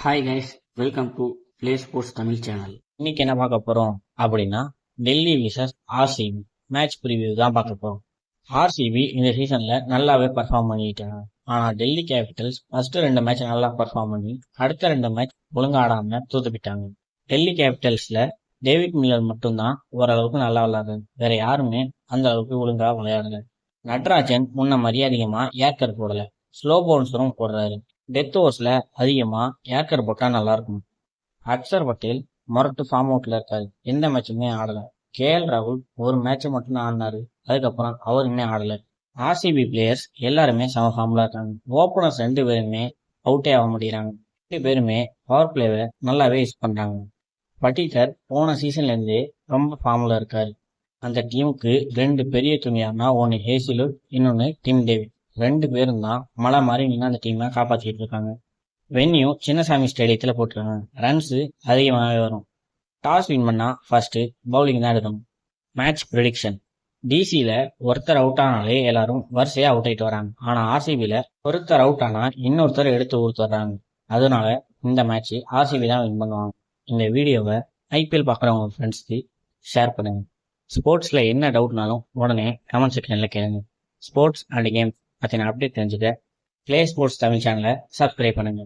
Hi guys, welcome to play sports Tamil channel. இன்னைக்கு என்ன பார்க்க போறோம் அப்படின்னா Delhi versus RCB match preview தான் பார்க்க போறோம். ஆர்சிபி இந்த சீசன்ல நல்லாவே பர்ஃபார்ம் பண்ணிட்டாங்க. ஆனா டெல்லி கேபிட்டல்ஸ் ஃபர்ஸ்ட் 2 மேட்ச் நல்லா பர்ஃபார்ம் பண்ணி அடுத்த 2 மேட்ச் ஒழுங்கா ஆடாம தோத்துப்பிட்டாங்க. டெல்லி கேபிட்டல்ஸ்ல டேவிட் மில்லர் மட்டும்தான் ஓரளவுக்கு நல்லா விளையாடுறாரு. வேற யாருமே அந்த அளவுக்கு ஒழுங்கா விளையாடல. நட்ராஜன் முன்ன மாதிரியே அதிகமா ஏக்கர் போடல, ஸ்லோ பவுன்ஸரும் போடுறாரு. டெத் ஓவர்ஸ்ல அதிகமா ஏக்கர் போட்டா நல்லா இருக்கும். அக்சர் பட்டேல் மொரட்டு ஃபார்ம் அவுட்ல இருக்காரு, எந்த மேட்சுமே ஆடல. கேஎல் ராகுல் ஒரு மேட்ச் மட்டும் தான் ஆடினாரு, அதுக்கப்புறம் அவருமே ஆடல. ஆர்சிபி பிளேயர்ஸ் எல்லாருமே சம ஃபார்ம்ல இருக்காங்க. ஓப்பனர்ஸ் 2 பேருமே அவுட்டே ஆக முடியறாங்க. 2 பேருமே பவர் பிளேவை நல்லாவே யூஸ் பண்றாங்க. பட்டிகர் போன சீசன்ல இருந்தே ரொம்ப ஃபார்ம்ல இருக்காரு. அந்த டீமுக்கு 2 பெரிய துணியார்னா, ஒன்னு ஹேசிலுட், இன்னொன்னு டிம் டேவிட். 2 பேரும் தான் மலை மாதிரி நின்று அந்த டீமை காப்பாற்றிட்டு இருக்காங்க. வென்யூ சின்னசாமி ஸ்டேடியத்துல போட்டிருக்காங்க. ரன்ஸ் அதிகமாகவே வரும். டாஸ் வின் பண்ணா ஃபர்ஸ்ட் பவுலிங் தான் எடுக்கணும். மேட்ச் ப்ரெடிக்ஷன்: டிசியில ஒருத்தர் அவுட் ஆனாலே எல்லாரும் வரிசையா அவுட் ஆயிட்டு வராங்க. ஆனா ஆர்சிபில ஒருத்தர் அவுட் ஆனா இன்னொருத்தர் எடுத்து ஊத்துறாங்க. அதனால இந்த மேட்ச் ஆர்சிபி தான் வின் பண்ணுவாங்க. இந்த வீடியோவை ஐபிஎல் பார்க்குறவங்க ஃப்ரெண்ட்ஸ்க்கு ஷேர் பண்ணுங்க. ஸ்போர்ட்ஸ்ல என்ன டவுட்னாலும் உடனே கமெண்ட் செக்ஷன்ல கேளுங்க. ஸ்போர்ட்ஸ் அண்ட் கேம்ஸ் பற்றின அப்டேட் தெரிஞ்சுக்க பிளே ஸ்போர்ட்ஸ் தமிழ் சேனலை சப்ஸ்கிரைப் பண்ணுங்க.